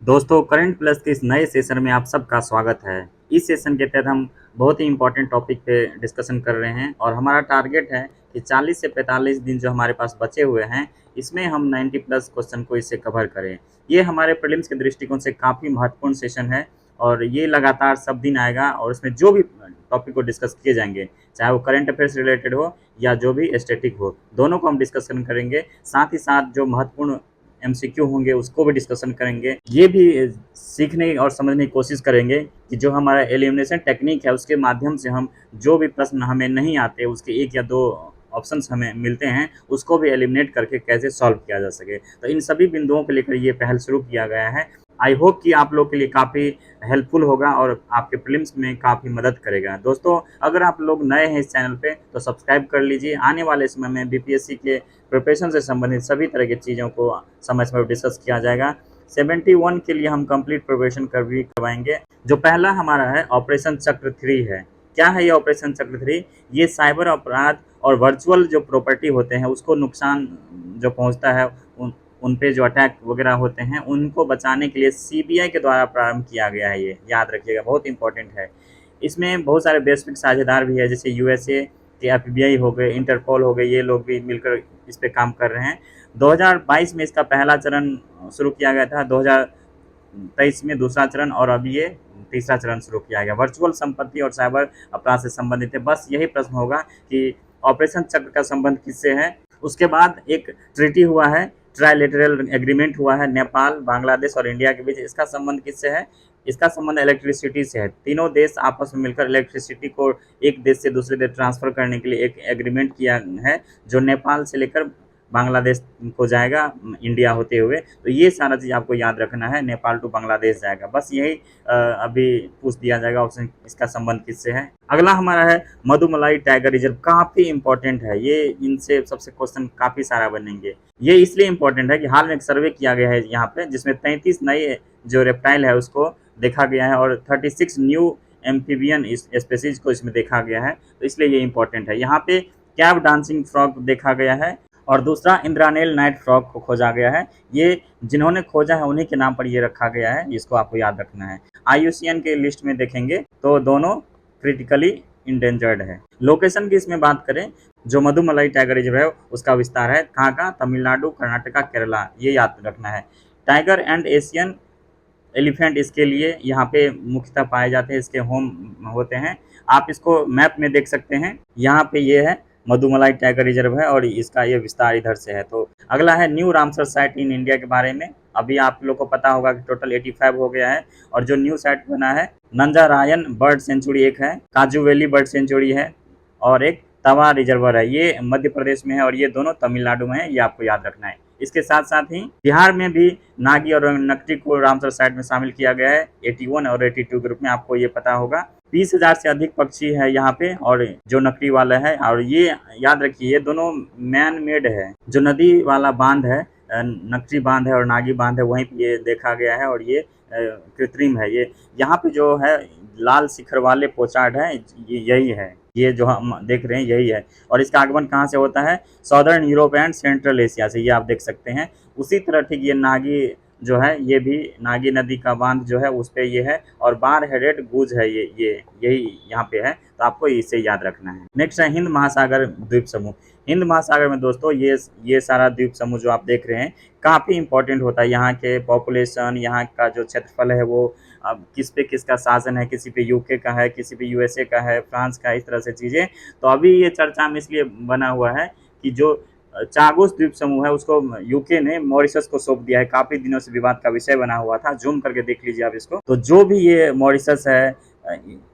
दोस्तों, current plus के इस नए सेशन में आप सबका स्वागत है। इस सेशन के तहत हम बहुत ही इम्पोर्टेंट टॉपिक पे डिस्कशन कर रहे हैं और हमारा टारगेट है कि 40 से 45 दिन जो हमारे पास बचे हुए हैं, इसमें हम 90 प्लस क्वेश्चन को इससे कवर करें। ये हमारे प्रीलिम्स के दृष्टिकोण से काफ़ी महत्वपूर्ण सेशन है और ये लगातार सब दिन आएगा और इसमें जो भी टॉपिक को डिस्कस किए जाएंगे, चाहे वो करंट अफेयर्स रिलेटेड हो या जो भी स्टैटिक हो, दोनों को हम डिस्कशन करेंगे। साथ ही साथ जो महत्वपूर्ण एमसीक्यू होंगे उसको भी डिस्कशन करेंगे। ये भी सीखने और समझने की कोशिश करेंगे कि जो हमारा एलिमिनेशन टेक्निक है उसके माध्यम से हम जो भी प्रश्न हमें नहीं आते, उसके एक या दो ऑप्शंस हमें मिलते हैं, उसको भी एलिमिनेट करके कैसे सॉल्व किया जा सके। तो इन सभी बिंदुओं को लेकर ये पहल शुरू किया गया है। आई होप कि आप लोग के लिए काफ़ी हेल्पफुल होगा और आपके प्रीलिम्स में काफ़ी मदद करेगा। दोस्तों, अगर आप लोग नए हैं इस चैनल पे तो सब्सक्राइब कर लीजिए। आने वाले समय में बीपीएससी के प्रिपरेशन से संबंधित सभी तरह की चीज़ों को समय समय पर डिस्कस किया जाएगा। 71 के लिए हम कंप्लीट प्रिपरेशन कर भी करवाएंगे। जो पहला हमारा है ऑपरेशन चक्र 3 है। क्या है ये ऑपरेशन चक्र 3? ये साइबर अपराध और वर्चुअल जो प्रॉपर्टी होते हैं उसको नुकसान जो पहुंचता है, उन पे जो अटैक वगैरह होते हैं उनको बचाने के लिए सीबीआई के द्वारा प्रारंभ किया गया है। ये याद रखिएगा, बहुत इंपॉर्टेंट है। इसमें बहुत सारे वैश्विक साझेदार भी है, जैसे यूएसए के एफबीआई हो गए, इंटरपोल हो गए, ये लोग भी मिलकर इस पे काम कर रहे हैं। 2022 में इसका पहला चरण शुरू किया गया था, 2023 में दूसरा चरण और अभी ये तीसरा चरण शुरू किया गया। वर्चुअल संपत्ति और साइबर अपराध से संबंधित है। बस यही प्रश्न होगा कि ऑपरेशन चक्र का संबंध किससे है। उसके बाद एक ट्रीटी हुआ है, ट्राइलेटरल एग्रीमेंट हुआ है नेपाल, बांग्लादेश और इंडिया के बीच। इसका संबंध किससे है? इसका संबंध इलेक्ट्रिसिटी से है। तीनों देश आपस में मिलकर इलेक्ट्रिसिटी को एक देश से दूसरे देश ट्रांसफ़र करने के लिए एक एग्रीमेंट किया है, जो नेपाल से लेकर बांग्लादेश को जाएगा इंडिया होते हुए। तो ये सारा चीज़ आपको याद रखना है, नेपाल टू बांग्लादेश जाएगा। बस यही अभी पूछ दिया जाएगा ऑप्शन, इसका संबंध किससे है। अगला हमारा है मधुमलाई टाइगर रिजर्व। काफ़ी इंपॉर्टेंट है ये, इनसे सबसे क्वेश्चन काफ़ी सारा बनेंगे। ये इसलिए इम्पोर्टेंट है कि हाल में एक सर्वे किया गया है यहाँ पे, जिसमें 33 नए जो रेप्टाइल है उसको देखा गया है और 36 न्यू एम्फीबियन स्पेसीज को इसमें देखा गया है। तो इसलिए ये इंपॉर्टेंट है। यहाँ पे कैब डांसिंग फ्रॉग देखा गया है और दूसरा इंद्रानेल नाइट फ्रॉग को खोजा गया है। ये जिन्होंने खोजा है उन्हीं के नाम पर ये रखा गया है, इसको आपको याद रखना है। आईयूसीएन के लिस्ट में देखेंगे तो दोनों क्रिटिकली इंडेंजर्ड है। लोकेशन की इसमें बात करें, जो मधुमलाई टाइगर रिजर्व है उसका विस्तार है कहाँ का? तमिलनाडु, कर्नाटका, केरला, ये याद रखना है। टाइगर एंड एशियन एलिफेंट इसके लिए यहाँ पे मुख्यतः पाए जाते हैं, इसके होम होते हैं। आप इसको मैप में देख सकते हैं, यहाँ पे ये है मधुमलाई टाइगर रिजर्व है और इसका ये विस्तार इधर से है। तो अगला है new Ramsar site in India के बारे में। अभी आप लोग को पता होगा कि टोटल 85 हो गया है और जो न्यू साइट बना है नंजारायन बर्ड सेंचुरी एक है, काजू वैली बर्ड सेंचुरी है और एक तवा रिजर्वर है। ये मध्य प्रदेश में है और ये दोनों तमिलनाडु में है, ये आपको याद रखना है। इसके साथ साथ ही बिहार में भी नागी और नकटी को रामसर साइट में शामिल किया गया है 81 और 82 ग्रुप में, आपको ये पता होगा। 20,000 से अधिक पक्षी है यहाँ पे और जो नकटी वाला है, और ये याद रखिए ये दोनों मैन मेड है। जो नदी वाला बांध है, नकटी बांध है और नागी बांध है, वहीं पे ये देखा गया है और ये कृत्रिम है। ये यहाँ पे जो है लाल शिखर वाले पोचार्ड है, यही है, ये जो हम देख रहे हैं यही है। और इसका आगमन कहाँ से होता है? Southern Europe and central Asia से, ये आप देख सकते हैं। उसी तरह ठीक ये नागी जो है, ये भी नागी नदी का बांध जो है उस पे ये है और बार हेडेड गूज है, ये यही यहाँ पे है। तो आपको इसे याद रखना है। नेक्स्ट है हिंद महासागर द्वीप समूह। हिंद महासागर में दोस्तों ये सारा द्वीप समूह जो आप देख रहे हैं काफ़ी इंपॉर्टेंट होता है। यहाँ के पॉपुलेशन, यहाँ का जो क्षेत्रफल है वो अब किस पे किसका शासन है, किसी पे यूके का है, किसी पे यूएसए का है, फ्रांस का, इस तरह से चीज़ें। तो अभी ये चर्चा में इसलिए बना हुआ है कि जो चागोस द्वीप समूह है उसको यूके ने मॉरिशस को सौंप दिया है। काफ़ी दिनों से विवाद का विषय बना हुआ था, जूम करके देख लीजिए आप इसको। तो जो भी ये मॉरिशस है,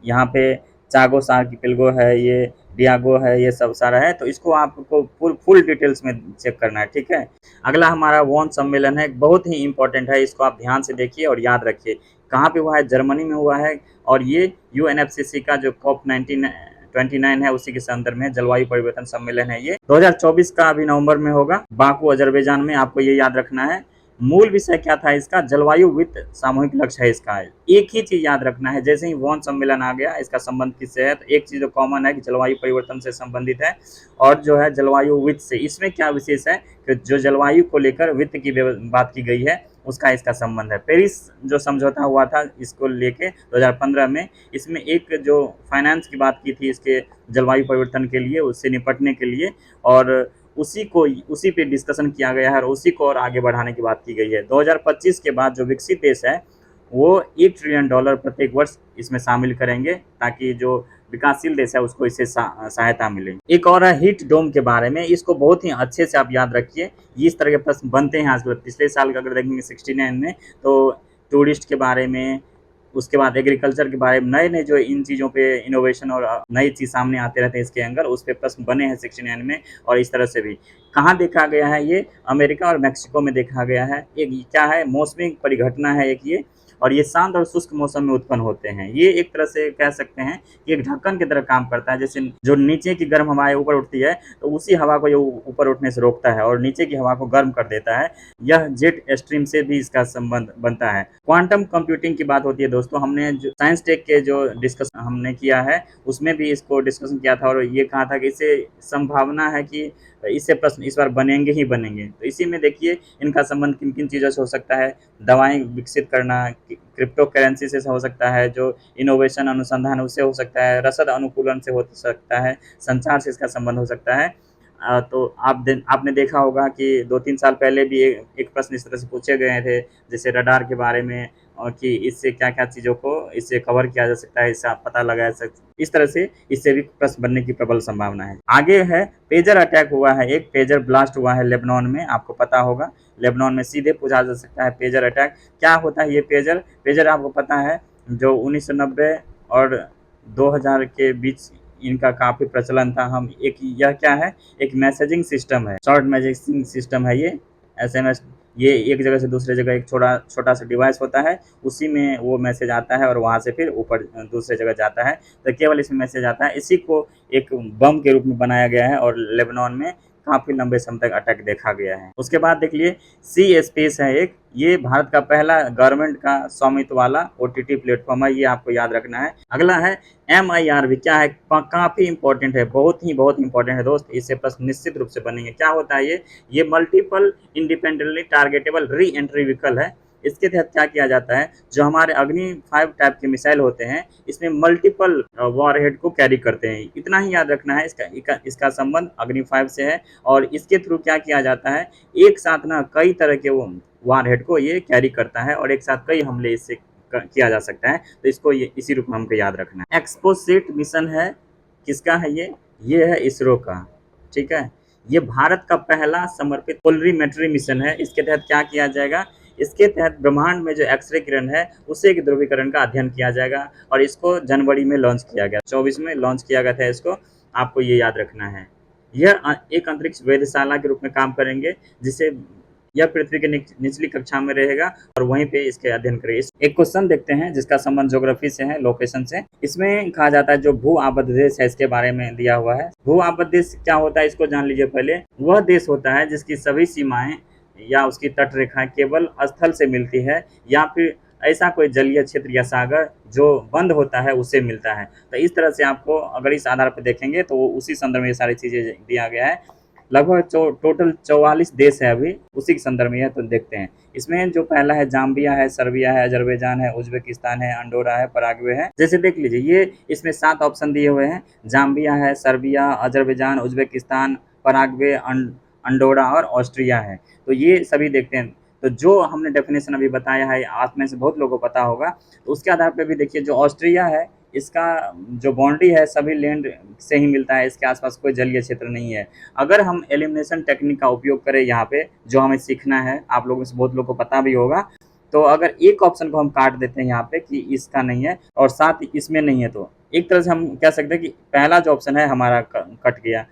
यहाँ पे चागोस आर्किपेलगो है, ये डियागो है, ये सब सारा है। तो इसको आपको फुल डिटेल्स में चेक करना है, ठीक है। अगला हमारा वॉन सम्मेलन है, बहुत ही इंपॉर्टेंट है, इसको आप ध्यान से देखिए और याद रखिए। कहाँ पे हुआ है? जर्मनी में हुआ है और ये यूएनएफसीसी का जो कॉप 29 है उसी के संदर्भ में जलवायु परिवर्तन सम्मेलन है। ये 2024 का अभी नवंबर में होगा, बाकू अजरबैजान में। आपको ये याद रखना है। मूल विषय क्या था इसका? जलवायु वित्त सामूहिक लक्ष्य है इसका। एक ही चीज याद रखना है, जैसे ही वॉन सम्मेलन आ गया, इसका संबंध किससे है? तो एक चीज जो कॉमन है कि जलवायु परिवर्तन से संबंधित है और जो है जलवायु वित्त से। इसमें क्या विशेष है कि जो जलवायु को लेकर वित्त की बात की गई है उसका इसका संबंध है। पेरिस जो समझौता हुआ था इसको लेके 2015 में, इसमें एक जो फाइनेंस की बात की थी इसके जलवायु परिवर्तन के लिए, उससे निपटने के लिए, और उसी पे डिस्कशन किया गया है और उसी को और आगे बढ़ाने की बात की गई है। 2025 के बाद जो विकसित देश है वो $1 ट्रिलियन प्रत्येक वर्ष इसमें शामिल करेंगे, ताकि जो विकासशील देश है उसको इससे सहायता मिले। एक और है हीट डोम के बारे में, इसको बहुत ही अच्छे से आप याद रखिए। इस तरह के प्रश्न बनते हैं आजकल। पिछले साल का अगर देखेंगे 69 में, तो टूरिस्ट के बारे में, उसके बाद एग्रीकल्चर के बारे में, नए नए जो इन चीज़ों पे इनोवेशन और नई चीज़ सामने आते रहते हैं इसके अंदर, उस पे प्रश्न बने हैं 69 में। और इस तरह से भी कहाँ देखा गया है ये, अमेरिका और मैक्सिको में देखा गया है। एक क्या है, मौसमी परिघटना है एक ये, और ये शांत और शुष्क मौसम में उत्पन्न होते हैं। ये एक तरह से कह सकते हैं कि एक ढक्कन की तरह काम करता है। जैसे जो नीचे की गर्म हवाएं ऊपर उठती है तो उसी हवा को ये ऊपर उठने से रोकता है और नीचे की हवा को गर्म कर देता है। यह जेट स्ट्रीम से भी इसका संबंध बनता है। क्वांटम कंप्यूटिंग की बात होती है दोस्तों, हमने जो साइंस टेक के जो डिस्कशन हमने किया है उसमें भी इसको डिस्कशन किया था और ये कहा था कि इससे संभावना है कि इससे प्रश्न इस बार बनेंगे ही बनेंगे। तो इसी में देखिए इनका संबंध किन किन चीज़ों से हो सकता है। दवाएं विकसित करना, क्रिप्टो करेंसी से हो सकता है, जो इनोवेशन अनुसंधान उससे हो सकता है, रसद अनुकूलन से हो सकता है, संचार से इसका संबंध हो सकता है। तो आपने देखा होगा कि 2-3 साल पहले भी एक प्रश्न इस तरह से पूछे गए थे, जैसे रडार के बारे में, और कि इससे क्या-क्या चीज़ों को इससे कवर किया जा सकता है, इससे आप पता लगाया इस तरह से इससे भी प्रश्न बनने की प्रबल संभावना है। आगे है पेजर अटैक हुआ है, एक पेजर ब्लास्ट हुआ है लेबनान में, आपको पता होगा। लेबनान में सीधे पूछा जा सकता है पेजर अटैक क्या होता है। ये पेजर आपको पता है, जो 1990 और 2000 के बीच इनका काफ़ी प्रचलन था। हम एक यह क्या है, एक मैसेजिंग सिस्टम है, शॉर्ट मैसेजिंग सिस्टम है ये, एसएमएस। ये एक जगह से दूसरे जगह एक छोटा सा डिवाइस होता है, उसी में वो मैसेज आता है और वहाँ से फिर ऊपर दूसरे जगह जाता है। तो केवल इसमें मैसेज आता है, इसी को एक बम के रूप में बनाया गया है और लेबनान में काफ़ी लंबे समय तक अटैक देखा गया है। उसके बाद देख लिए सी स्पेस है एक, ये भारत का पहला गवर्नमेंट का स्वामित्व वाला ओटीटी प्लेटफॉर्म है, ये आपको याद रखना है। अगला है MIRV, क्या है, काफ़ी इंपॉर्टेंट है, बहुत इंपॉर्टेंट है दोस्त। इससे प्रश्न निश्चित रूप से बनेंगे। क्या होता है ये multiple independently targetable re entry vehicle है। इसके तहत क्या किया जाता है, जो हमारे अग्नि 5 टाइप के मिसाइल होते हैं इसमें मल्टीपल वॉरहेड को कैरी करते हैं। इतना ही याद रखना है, इसका संबंध अग्नि 5 से है। और इसके थ्रू क्या किया जाता है, एक साथ ना कई तरह के वो वॉरहेड को ये कैरी करता है और एक साथ कई हमले इससे किया जा सकता है। तो इसको ये इसी रूप में हमको याद रखना है। एक्सपोसेट मिशन है, किसका है ये है इसरो का, ठीक है। ये भारत का पहला समर्पित पोलरीमेट्री मिशन है। इसके तहत क्या किया जाएगा, इसके तहत ब्रह्मांड में जो एक्सरे किरण है उसे के ध्रुवीकरण का अध्ययन किया जाएगा और इसको जनवरी में लॉन्च किया गया, 24 में लॉन्च किया गया था इसको, आपको ये याद रखना है। यह एक अंतरिक्ष वेधशाला के रूप में काम करेंगे, जिसे यह पृथ्वी के निचली कक्षा में रहेगा और वहीं पे इसके अध्ययन करेंगे। एक क्वेश्चन देखते हैं जिसका संबंध ज्योग्राफी से है, लोकेशन से। इसमें कहा जाता है जो भू आबद्ध देश है इसके बारे में दिया हुआ है। भू आबद्ध देश क्या होता है इसको जान लीजिए पहले। वह देश होता है जिसकी सभी सीमाएं या उसकी तट रेखाएं केवल स्थल से मिलती है, या फिर ऐसा कोई जलीय क्षेत्र या सागर जो बंद होता है उससे मिलता है। तो इस तरह से आपको अगर इस आधार पर देखेंगे तो उसी संदर्भ में ये सारी चीज़ें दिया गया है। लगभग टोटल 44 देश है अभी, उसी के संदर्भ में है। तो देखते हैं इसमें जो पहला है जाम्बिया है, सर्बिया है, अजरबैजान है, उज्बेकिस्तान है, अंडोरा है, पराग्वे है। जैसे देख लीजिए ये इसमें 7 ऑप्शन दिए हुए हैं, जाम्बिया है, Serbia, Azerbaijan, Uzbekistan, Paraguay, Andorra और ऑस्ट्रिया है। तो ये सभी देखते हैं। तो जो हमने डेफिनेशन अभी बताया है आप में से बहुत लोगों को पता होगा, तो उसके आधार पर भी देखिए जो ऑस्ट्रिया है इसका जो बाउंड्री है सभी लैंड से ही मिलता है, इसके आसपास कोई जलीय क्षेत्र नहीं है। अगर हम एलिमिनेशन टेक्निक का उपयोग करें यहाँ पे, जो हमें सीखना है, आप लोगों में से बहुत लोग को पता भी होगा, तो अगर एक ऑप्शन को हम काट देते हैं यहाँ पे कि इसका नहीं है और साथ ही इसमें नहीं है, तो एक तरह से हम कह सकते हैं कि पहला जो ऑप्शन है हमारा कट गया।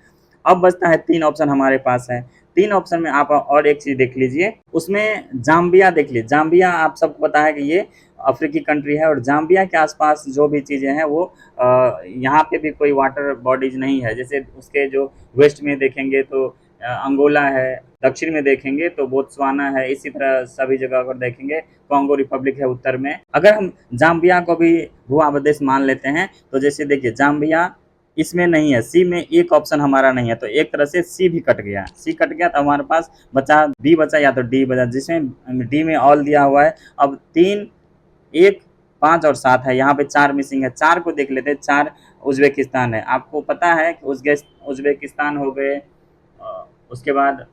अब बचता है 3 ऑप्शन हमारे पास है। 3 ऑप्शन में आप और एक चीज़ देख लीजिए, उसमें जाम्बिया देख लीजिए। जाम्बिया आप सबको पता है कि ये अफ्रीकी कंट्री है और जाम्बिया के आसपास जो भी चीज़ें हैं वो यहाँ पे भी कोई वाटर बॉडीज नहीं है। जैसे उसके जो वेस्ट में देखेंगे तो अंगोला है, दक्षिण में देखेंगे तो बोत्सवाना है, इसी तरह सभी जगह अगर देखेंगे कॉन्गो रिपब्लिक है उत्तर में। अगर हम जाम्बिया को भी भू आबद्ध देश मान लेते हैं तो जैसे देखिए जाम्बिया इसमें नहीं है, सी में एक ऑप्शन हमारा नहीं है, तो एक तरह से सी भी कट गया। सी कट गया तो हमारे पास बचा बी बचा या तो डी बचा, जिसमें डी में ऑल दिया हुआ है। अब 3, 1, 5 और 7 है, यहाँ पे 4 मिसिंग है। 4 को देख लेते हैं, 4 उज़्बेकिस्तान है। आपको पता है कि उज़्बेकिस्तान हो गए, उसके बाद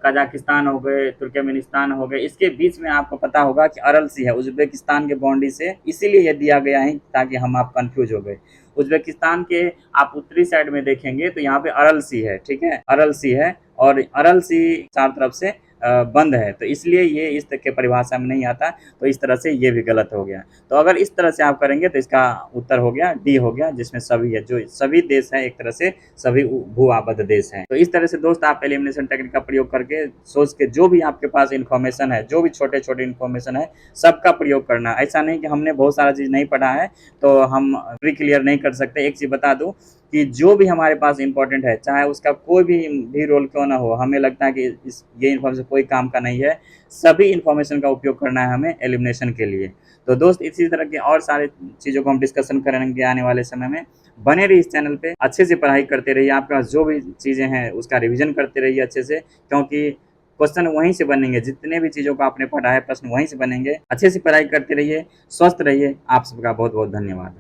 कजाकिस्तान हो गए, तुर्कमेनिस्तान हो गए। इसके बीच में आपको पता होगा कि अरल सी है उज़्बेकिस्तान के बाउंड्री से, इसीलिए ये दिया गया है ताकि हम आप कन्फ्यूज हो गए। उज़्बेकिस्तान के आप उत्तरी साइड में देखेंगे तो यहाँ पे अरल सी है, ठीक है, अरल सी है, और अरल सी चार तरफ से बंद है, तो इसलिए ये इस तरह के परिभाषा में नहीं आता। तो इस तरह से ये भी गलत हो गया। तो अगर इस तरह से आप करेंगे तो इसका उत्तर हो गया डी हो गया, जिसमें सभी है, जो सभी देश हैं एक तरह से सभी भू आबद्ध देश हैं। तो इस तरह से दोस्त आप एलिमिनेशन टेक्निक का प्रयोग करके सोच के जो भी आपके पास इन्फॉर्मेशन है, जो भी छोटे छोटे इन्फॉर्मेशन है, सबका प्रयोग करना। ऐसा नहीं कि हमने बहुत सारा चीज़ नहीं पढ़ा है तो हम प्री क्लियर नहीं कर सकते। एक चीज़ बता दूँ कि जो भी हमारे पास इंपॉर्टेंट है, चाहे उसका कोई भी रोल क्यों ना हो, हमें लगता है कि ये इन्फॉर्मेशन कोई काम का नहीं है, सभी इन्फॉर्मेशन का उपयोग करना है हमें एलिमिनेशन के लिए। तो दोस्त इसी तरह के और सारे चीज़ों को हम डिस्कशन करेंगे आने वाले समय में। बने रहिए इस चैनल पे, अच्छे से पढ़ाई करते रहिए, आपके पास जो भी चीज़ें हैं उसका रिविजन करते रहिए अच्छे से, क्योंकि क्वेश्चन वहीं से बनेंगे। जितने भी चीज़ों को आपने पढ़ा है प्रश्न वहीं से बनेंगे। अच्छे से पढ़ाई करते रहिए, स्वस्थ रहिए। आप सबका बहुत बहुत धन्यवाद।